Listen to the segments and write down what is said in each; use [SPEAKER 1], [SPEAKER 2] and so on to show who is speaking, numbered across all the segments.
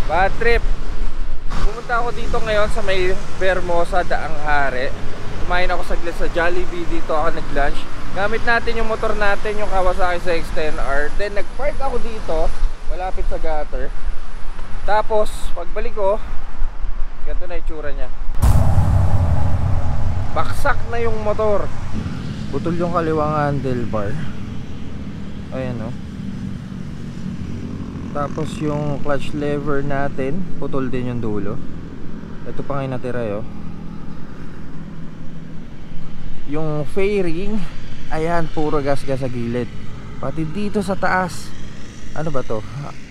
[SPEAKER 1] Bad trip. Pumunta ako dito ngayon sa may Vermosa, Daang Hari. Kumain ako saglit sa Jollibee, dito ako nag-lunch. Gamit natin yung motor natin, yung Kawasaki CX-10R. Then nag-park ako dito, malapit sa gutter. Tapos pagbalik ko, ganito na itsura niya. Baksak na yung motor. Putol yung kaliwang handlebar. Ayan o. Tapos yung clutch lever natin, putol din yung dulo. Ito pa ngayon natira yo. Yung fairing, ayan, puro gas-gas sa gilid. Pati dito sa taas. Ano ba to?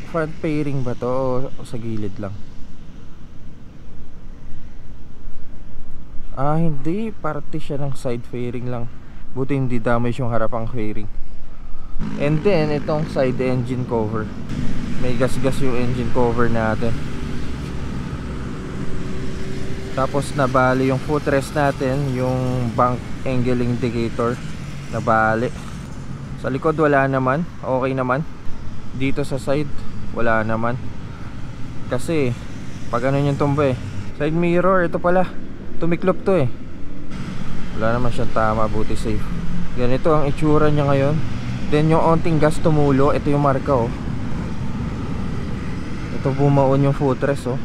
[SPEAKER 1] Front fairing ba to o sa gilid lang? Ah, hindi. Parte siya ng side fairing lang. Buti hindi damage yung harapang fairing. And then, itong side engine cover. May gas-gas yung engine cover natin. Tapos nabali yung footrest natin, yung bank angle indicator. Nabali. Sa likod wala naman. Okay naman. Dito sa side, wala naman. Kasi, pag ano yung tumba eh. Side mirror, ito pala. Tumiklop to eh. Wala naman siyang tama, buti safe. Ganito ang itsura niya ngayon. Then yung onting gas tumulo, ito yung marka oh. Ito bumaon yung footrest oh.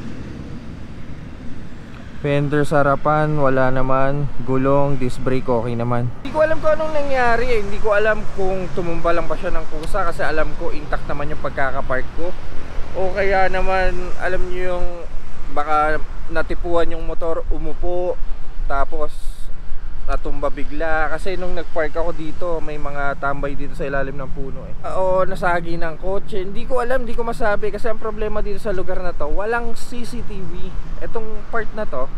[SPEAKER 1] Fender sa harapan, wala naman. Gulong, disc brake, okay naman. Hindi ko alam kung anong nangyari eh. Hindi ko alam kung tumumba lang ba siya ng kusa, kasi alam ko intact naman yung pagkakapark ko. O kaya naman, alam niyo yung baka natipuan yung motor, umupo, tapos natumba bigla. Kasi nung nagpark ako dito, may mga tambay dito sa ilalim ng puno eh. Oo, nasagi ng kotse. Hindi ko alam, hindi ko masabi. Kasi ang problema dito sa lugar na to, walang CCTV. Etong part na to,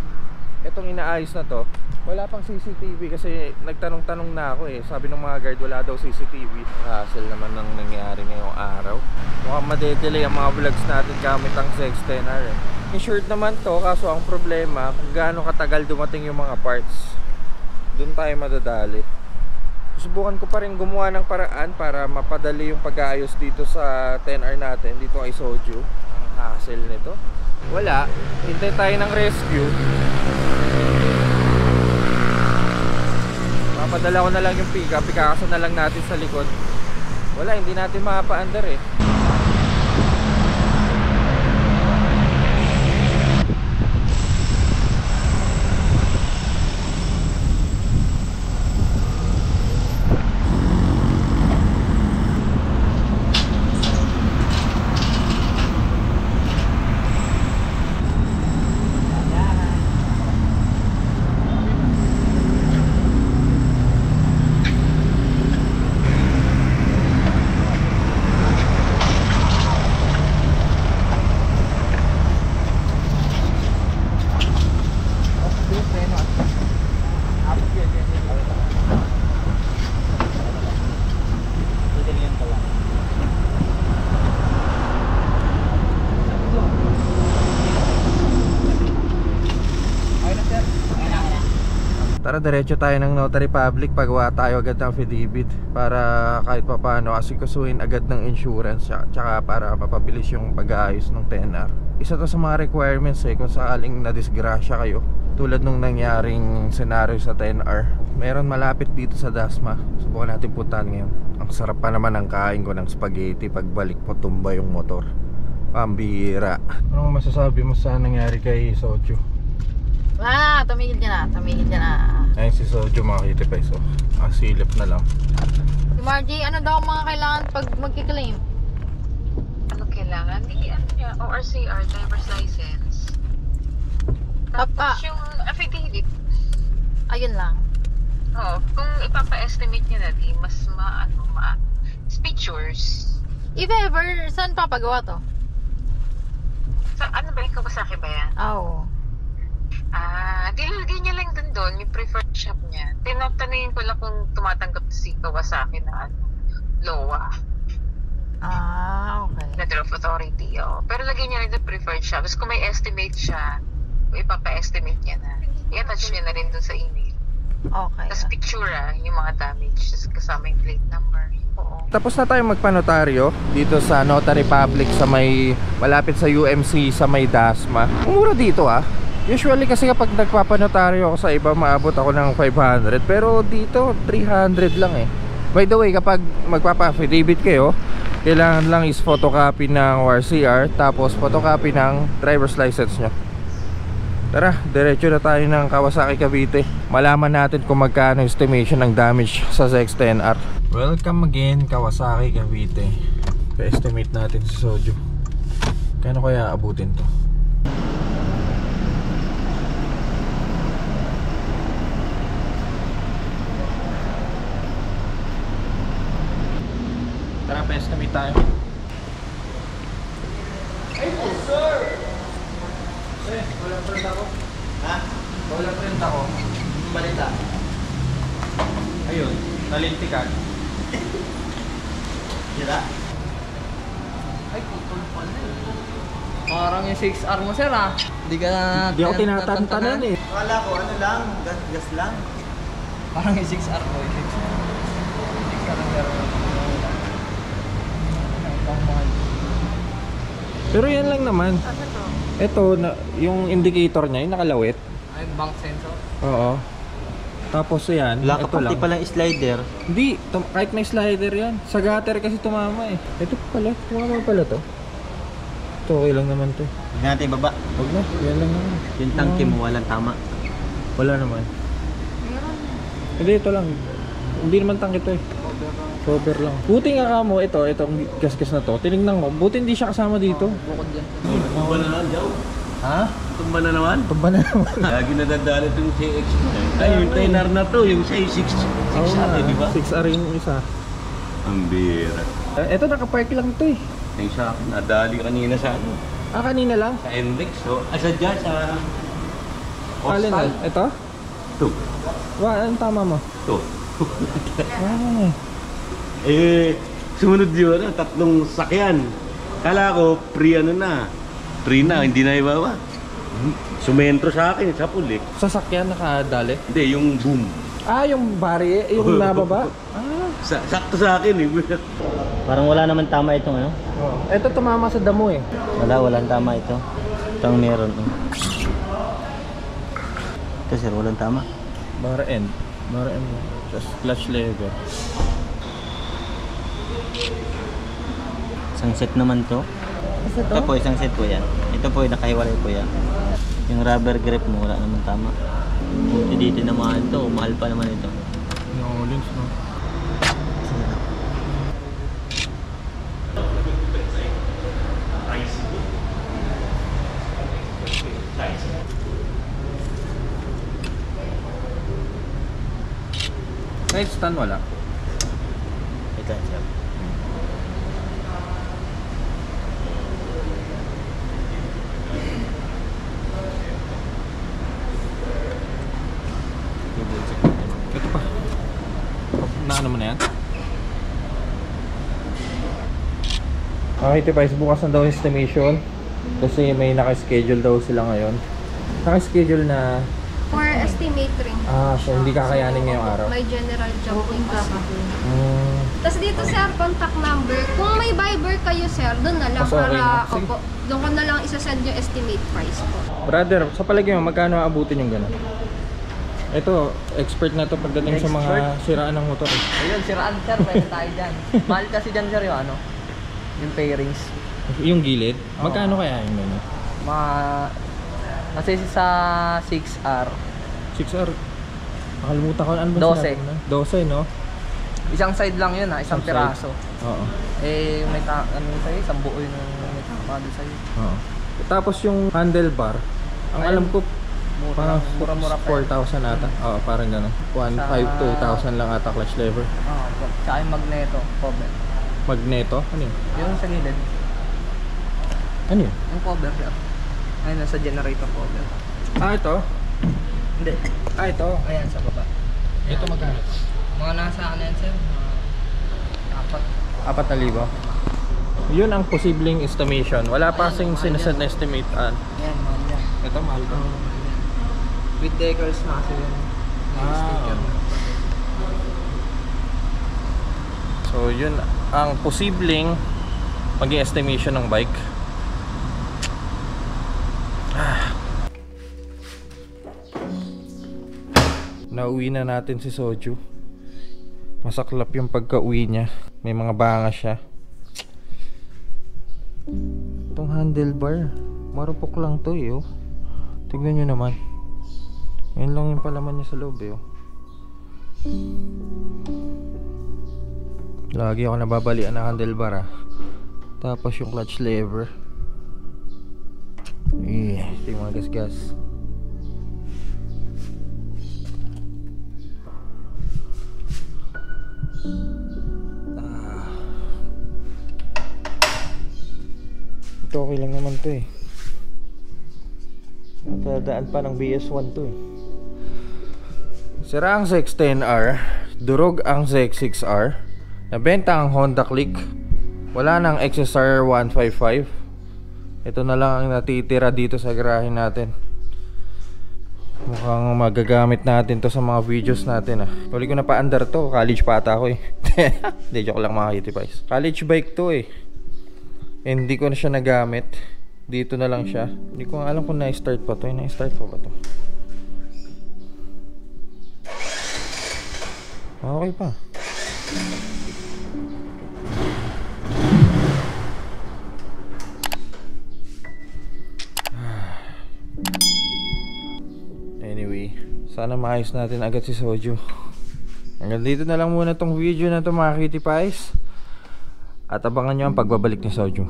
[SPEAKER 1] etong inaayos na to, wala pang CCTV. Kasi nagtanong-tanong na ako eh. Sabi ng mga guard, wala daw CCTV. Hassle naman ang nangyari ngayong araw. Mukhang madedelay ang mga vlogs natin gamit ang CX-10R eh. Insured naman to, kaso ang problema kung gaano katagal dumating yung mga parts, doon tayo madadali. Susubukan ko pa rin gumawa ng paraan para mapadali yung pag-aayos dito sa 10R natin, dito kay Soju. Ang hassle nito. Wala, hintay tayo ng rescue. Mapadala ko na lang yung pickup, ikakasan na lang natin sa likod. Wala, hindi natin mapa-under eh. Tara, diretso tayo ng Notary Public, pagawa tayo agad ng affidavit para kahit pa paano asikasuhin agad ng insurance, tsaka para mapabilis yung pag-aayos ng 10R. Isa to sa mga requirements eh, kung sakaling nadisgrasya kayo tulad nung nangyaring senaryo sa 10R. Meron malapit dito sa Dasma, subukan natin puntahan ngayon. Ang sarap pa naman ang kain ko ng spaghetti pagbalik mo tumba yung motor. Pambihira. Anong masasabi mo sa nangyari kay Soju?
[SPEAKER 2] Wala na, tumigil ka na, tumigil ka na.
[SPEAKER 1] Ayun si Soju, mga kitipay, so silip na lang.
[SPEAKER 2] Si Margie, ano daw mga kailangan pag magkiklaim?
[SPEAKER 3] Ano kailangan? Hindi, ano niya, ORCR, driver's license. Tapos yung affidavit.
[SPEAKER 2] Ayun lang.
[SPEAKER 3] Oo, kung ipapa-estimate niya na di, mas pictures.
[SPEAKER 2] If ever, saan papagawa to?
[SPEAKER 3] Sa, ano ba yung Kawasaki ba yan?
[SPEAKER 2] Oo.
[SPEAKER 3] Dilagay niya lang doon yung preferred shop niya. Tinatanungin ko lang kung tumatanggap si Kawasaki na LOA.
[SPEAKER 2] Okay.
[SPEAKER 3] Letter of Authority, oh. Pero lagay niya lang yung preferred shop. Tapos kung may estimate siya, ipapa-estimate niya na. I-attach niya na rin doon sa email.
[SPEAKER 2] Okay.
[SPEAKER 3] Tapos picture yung mga damage. Tapos kasama yung plate number. Oo.
[SPEAKER 1] Tapos na tayo magpanotaryo dito sa Notary Public sa may malapit sa UMC sa may Dasma. Mura dito Usually kasi kapag nagpapanotaryo ako sa iba maabot ako ng 500, pero dito 300 lang By the way, kapag magpapa-affidavit kayo, kailangan lang is photocopy ng ORCR tapos photocopy ng driver's license nyo. Tara, diretso na tayo ng Kawasaki Cavite. Malaman natin kung magkano estimation ng damage sa ZX-10R. Welcome again, Kawasaki Cavite. Pa-estimate natin si Sojo. Kano kaya abutin to? Tara, pa-estimate tayo. Ay po, sir! Walang print ako. Ha? Walang print ako. Balita. Ayun, nalintikan. Sira?
[SPEAKER 4] Ay, putol pala Parang yung 6R mo, sir Hindi ka na...
[SPEAKER 1] Hindi ako tinatantanan
[SPEAKER 5] Akala ko ano lang, gas lang.
[SPEAKER 4] Parang yung 6R ko, yung 6R. 6R ang sir.
[SPEAKER 1] Pero yan lang naman.
[SPEAKER 2] Ano to?
[SPEAKER 1] Ito, yung indicator niya, yung nakalawit.
[SPEAKER 4] Ay, bank sensor.
[SPEAKER 1] Oo. Tapos yan,
[SPEAKER 5] Wala
[SPEAKER 1] ito
[SPEAKER 5] ka
[SPEAKER 1] lang.
[SPEAKER 5] pati palang slider.
[SPEAKER 1] Hindi, kahit may slider yan. Sa gutter kasi tumama Ito pala, tumama pala to. Ito, okay lang naman to.
[SPEAKER 5] Huwag natin baba.
[SPEAKER 1] Huwag na, yan lang naman.
[SPEAKER 5] Yung tangke mo walang tama.
[SPEAKER 1] Wala naman.
[SPEAKER 2] Meron.
[SPEAKER 1] Hindi, ito lang. Hindi naman tangke to Cover lang. Buti nga ka mo, itong gasgas na to. Tinignan mo, buti hindi siya kasama dito.
[SPEAKER 4] Bukod yan.
[SPEAKER 5] Tumba na naman, Joe.
[SPEAKER 1] Ha?
[SPEAKER 5] Tumba na naman.
[SPEAKER 1] Tumba na naman.
[SPEAKER 5] Lagi nadadalit yung CX mo Ay, yung trainer na to, yung 6R, di ba?
[SPEAKER 1] 6R yung isa.
[SPEAKER 5] Ang bira.
[SPEAKER 1] Ito, nakapark lang to
[SPEAKER 5] Yung sa akin, nadali kanina sa ano.
[SPEAKER 1] kanina lang?
[SPEAKER 5] Sa Index, so. Sadya sa...
[SPEAKER 1] Alin na? Ito?
[SPEAKER 5] Ito.
[SPEAKER 1] Anong tama mo?
[SPEAKER 5] Ito.
[SPEAKER 1] Ah.
[SPEAKER 5] Sumunod yun, tatlong sakyan. Kala ko, free na. Free na, hindi na ibaba. Sumentro sa akin, sa pulik.
[SPEAKER 1] Sasakyan nakadali?
[SPEAKER 5] Hindi, yung boom.
[SPEAKER 1] Yung bari, yung nababa?
[SPEAKER 5] Sakto sa akin
[SPEAKER 6] Parang wala naman tama itong ano.
[SPEAKER 1] Ito tumama sa damo
[SPEAKER 6] Walang tama ito. Itong meron. Ito sir, walang tama.
[SPEAKER 1] Bar end. Just clutch lever.
[SPEAKER 6] Isang set naman to. Ito po, isang set po yan. Ito po, nakahiwalay po yan. Yung rubber grip mo, wala naman tama. Buti dito naman ito, mahal pa naman ito.
[SPEAKER 1] No, lens no. Kahit stand wala.
[SPEAKER 6] Ito sir.
[SPEAKER 1] Ito pa. Naano mo na yan? Okay, Tibais, bukas na daw yung estimation. Kasi may naka-schedule daw sila ngayon. Naka-schedule na...
[SPEAKER 2] For estimate rin.
[SPEAKER 1] So hindi kakayanin ngayong araw.
[SPEAKER 2] May general job din kasi.
[SPEAKER 1] Mm.
[SPEAKER 2] Tapos dito sir, contact number. Kung may Viber kayo sir, doon na lang
[SPEAKER 1] Mas okay na.
[SPEAKER 2] para
[SPEAKER 1] Sige.
[SPEAKER 2] opo, doon ko na lang isasend yung estimate price po.
[SPEAKER 1] Brother, sa palagay mo, magkano abutin yung gano'n? Ito, expert na to pagdating sa mga siraan ng motor.
[SPEAKER 4] Ayun, siraan sir, meron tayo dyan. Mahal kasi dyan sir yung ano, yung pairings.
[SPEAKER 1] Yung gilid, magkano kaya yung gano'n?
[SPEAKER 4] Kasi sa 6R,
[SPEAKER 1] 6R. Nakalimutan ko ano ba
[SPEAKER 4] 12.
[SPEAKER 1] sinabi mo na? 12, no?
[SPEAKER 4] isang side lang yun isang
[SPEAKER 1] Isang side.
[SPEAKER 4] piraso.
[SPEAKER 1] Oo.
[SPEAKER 4] May ano sa'yo, isang buo yung may takado sa'yo.
[SPEAKER 1] Oo. Tapos yung handlebar, ang
[SPEAKER 4] Ayun.
[SPEAKER 1] alam ko parang
[SPEAKER 4] Mura-mura pa yun.
[SPEAKER 1] 4,000 ata. Oo, parang gano'n. 1,500 to 2,000 lang ata clutch lever.
[SPEAKER 4] Tsaka yung magneto, cover.
[SPEAKER 1] Magneto? Ano yun?
[SPEAKER 4] Yung sa gilid,
[SPEAKER 1] Ano yun?
[SPEAKER 4] yung cover sir. Ayun, nasa generator cover.
[SPEAKER 1] Ito?
[SPEAKER 4] Hindi.
[SPEAKER 1] Ito?
[SPEAKER 4] Ayan, sa baba.
[SPEAKER 1] Ito magkano?
[SPEAKER 4] Mga nasa ano yan sir? Mga
[SPEAKER 1] 4,000. Yun ang posibleng estimation. Wala pa kasing sinaset na estimate.
[SPEAKER 4] Ayan, mahal yan.
[SPEAKER 1] Ito mahal to.
[SPEAKER 4] With decals na kasi yun.
[SPEAKER 1] sticker. So yun ang posibleng maging estimation ng bike. Nauwi na natin si Soju. Masaklap yung pagka-uwi niya. May mga banga siya. Itong handlebar, marupok lang to eh, oh. Tignan nyo naman. Yun lang yung palaman niya sa loob eh, oh. Lagi ako nababalian ng handlebar, ah. Tapos yung clutch lever. Ito yung mga gas-gas. Ito okay lang naman to eh. Natadaan pa ng BS1 to eh. Sira ang ZX-10R, durog ang ZX-6R, nabenta ang Honda Click, wala nang XSR 155. Ito na lang ang natitira dito sa garahe natin. Mukhang magagamit natin to sa mga videos natin, ah. Huli ko na pa-under to, college pa ata ako eh. Hindi, joke lang mga kitipais. College bike to eh. Hindi ko na siya nagamit. Dito na lang siya. Hindi ko alam kung na-start pa to. Na-start pa ba to? Okay pa. Anyway, sana maayos natin agad si Soju. Hanggang dito na lang muna tong video na to mga kitty pies. At abangan nyo ang pagbabalik ni Soju.